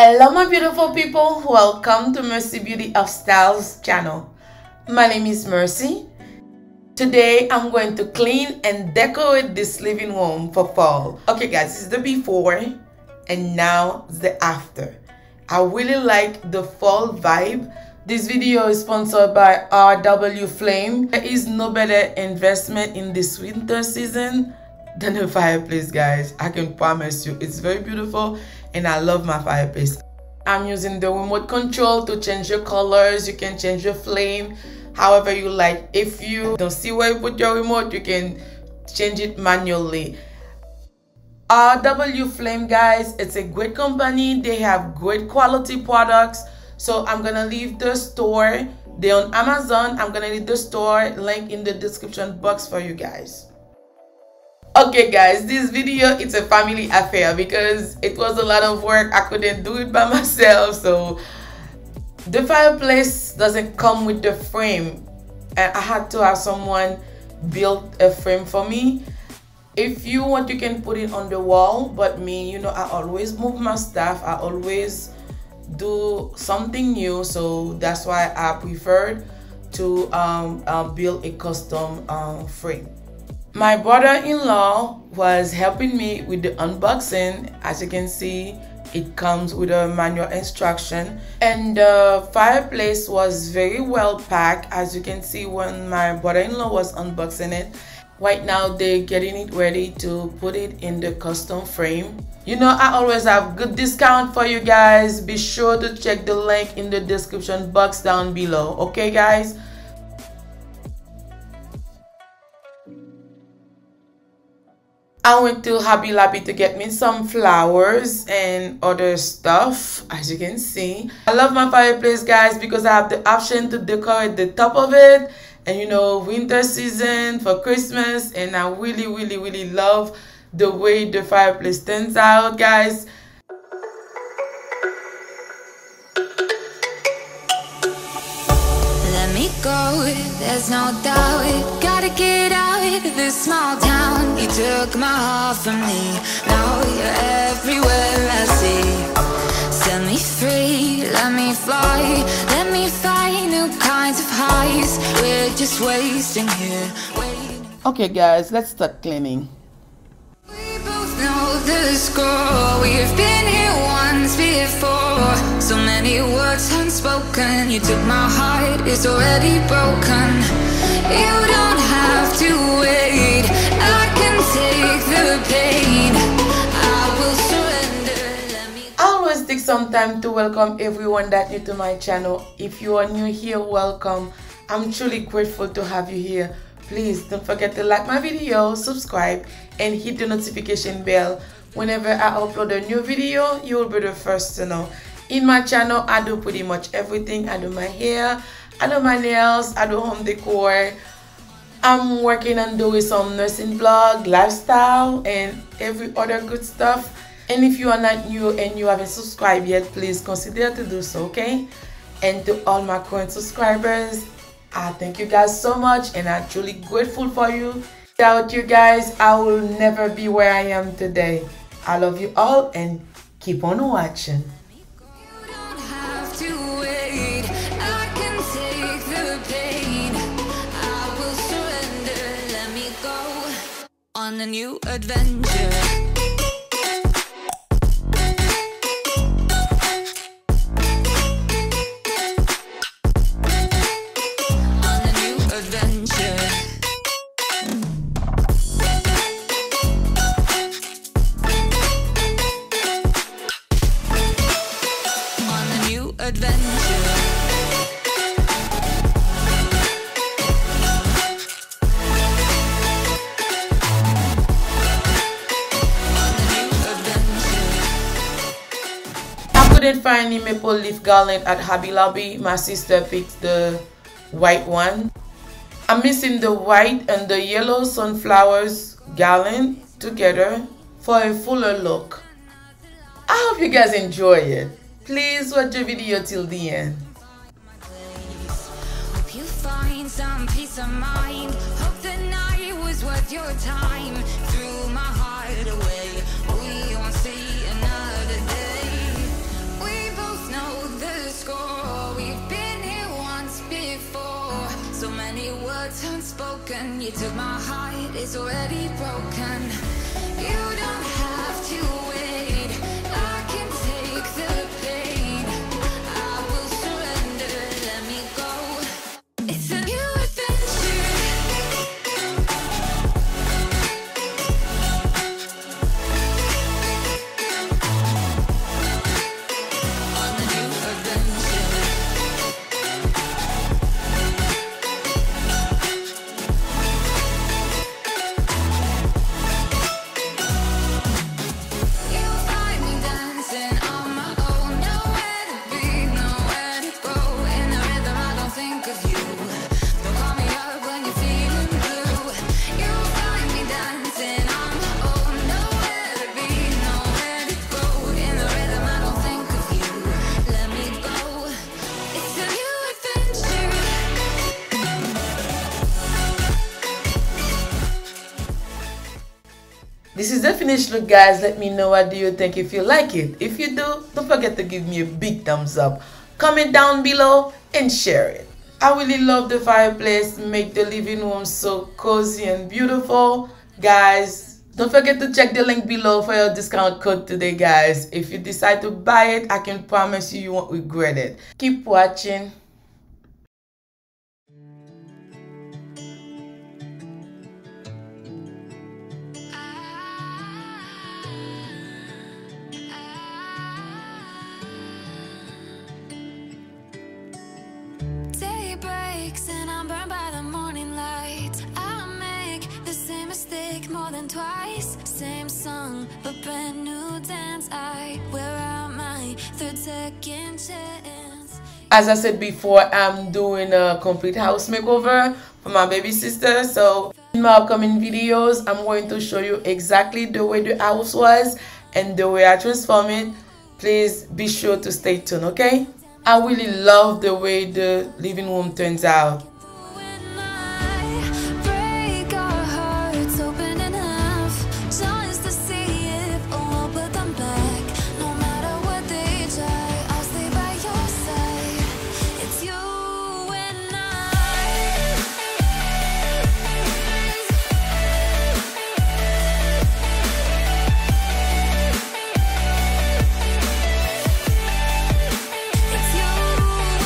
Hello my beautiful people, welcome to Mercy Beauty of Styles channel. My name is Mercy. Today I'm going to clean and decorate this living room for fall. Okay guys, this is the before and now it's the after. I really like the fall vibe. This video is sponsored by RW Flame. There is no better investment in this winter season than a fireplace, guys. I can promise you it's very beautiful and I love my fireplace. I'm using the remote control to change your colors. You can change your flame however you like. If you don't see where you put your remote, you can change it manually. RW Flame, guys, it's a great company. They have great quality products. So I'm gonna leave the store. They're on Amazon. I'm gonna leave the store link in the description box for you guys. Okay guys, this video, it's a family affair because it was a lot of work. I couldn't do it by myself. So the fireplace doesn't come with the frame and I had to have someone build a frame for me. If you want, you can put it on the wall, but me, you know, I always move my stuff. I always do something new, so that's why I preferred to build a custom frame. My brother-in-law was helping me with the unboxing. As you can see, it comes with a manual instruction, and the fireplace was very well packed. As you can see, when my brother-in-law was unboxing it, right now they're getting it ready to put it in the custom frame. You know, I always have good discount for you guys. Be sure to check the link in the description box down below. Okay guys, I went to Hobby Lobby to get me some flowers and other stuff. As you can see, I love my fireplace, guys, because I have the option to decorate the top of it, and you know, winter season for Christmas, and I really love the way the fireplace turns out, guys. Let me go, there's no doubt. Gotta get out of this small town. You took my heart from me, now you're everywhere I see. Set me free, let me fly. Let me find new kinds of highs. We're just wasting here, waiting. Okay guys, let's start cleaning. We both know the score. We've been here once before. So many words unspoken. You took my heart, it's already broken. You don't have to wait. I can take the pain. I will surrender. Let me. I always take some time to welcome everyone that new to my channel. If you are new here, welcome. I'm truly grateful to have you here. Please don't forget to like my video, subscribe, and hit the notification bell. Whenever I upload a new video, you will be the first to know. In my channel, I do pretty much everything. I do my hair, I do my nails, I do home decor. I'm working on doing some nursing vlog, lifestyle, and every other good stuff. And if you are not new and you haven't subscribed yet, please consider to do so, okay? And to all my current subscribers, I thank you guys so much, and I'm truly grateful for you. Without you guys, I will never be where I am today. I love you all and keep on watching. You don't have to wait. I can take the pain. I will surrender. Let me go on a new adventure. Couldn't find any maple leaf garland at Hobby Lobby. My sister picked the white one. I'm mixing the white and the yellow sunflowers garland together for a fuller look. I hope you guys enjoy it. Please watch the video till the end. Hope you find some peace of mind. Hope the night was worth your time. Threw my heart away. We won't see another day. We You took my heart, it's already broken. You don't have to wait, I can take the pain. I will surrender, let me go. It's a new adventure. On a new adventure. You'll find me dancing on my own. Nowhere to be, nowhere to go. In the rhythm, I don't think of you. Don't call me up when you're feeling blue. You'll find me dancing on my own. Nowhere to be, nowhere to go. In the rhythm, I don't think of you. Let me go. It's a new adventure. This is the finished look, guys. Let me know what do you think if you like it. If you do, don't forget to give me a big thumbs up. Comment down below and share it. I really love the fireplace. Make the living room so cozy and beautiful. Guys, don't forget to check the link below for your discount code today, guys. If you decide to buy it, I can promise you won't regret it. Keep watching. Day breaks and I'm burned by the morning light. I make the same mistake more than twice. Same song, but brand new dance. I wear out my third second chance. As I said before, I'm doing a complete house makeover for my baby sister. So in my upcoming videos, I'm going to show you exactly the way the house was and the way I transform it. Please be sure to stay tuned, okay? I really love the way the living room turns out. When I break our hearts open enough just to see if we'll put them back. No matter what they try, I'll stay by your side. It's you and It's you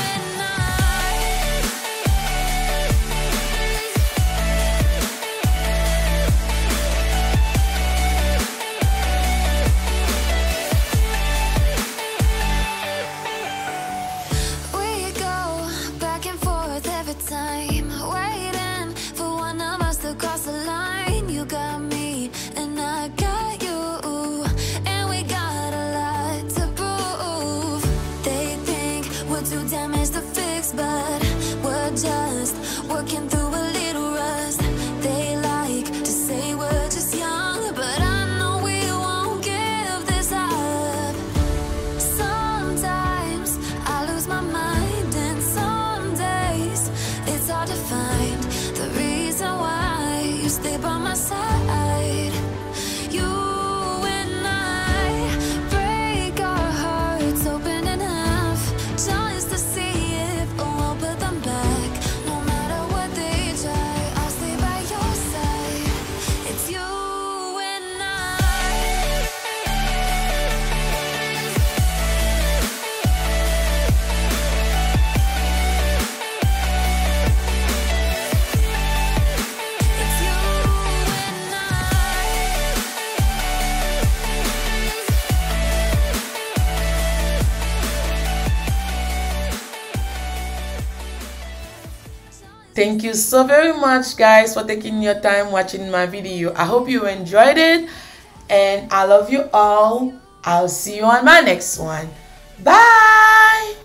and we go back and forth every time, waiting for one of us to cross the line. You got me and I got you, and we got a lot to prove. They think we're too damaged to fix, but we're just working through a little rust. They like to say we're just young, but I know we won't give this up. Sometimes I lose my mind, and some days it's hard to find the reason why you stay by my side. You and I break our hearts open enough just to see if we'll put them back. No matter what they try, I'll stay by your side. It's you and It's you and Thank you so very much, guys, for taking your time watching my video. I hope you enjoyed it, and I love you all. I'll see you on my next one. Bye.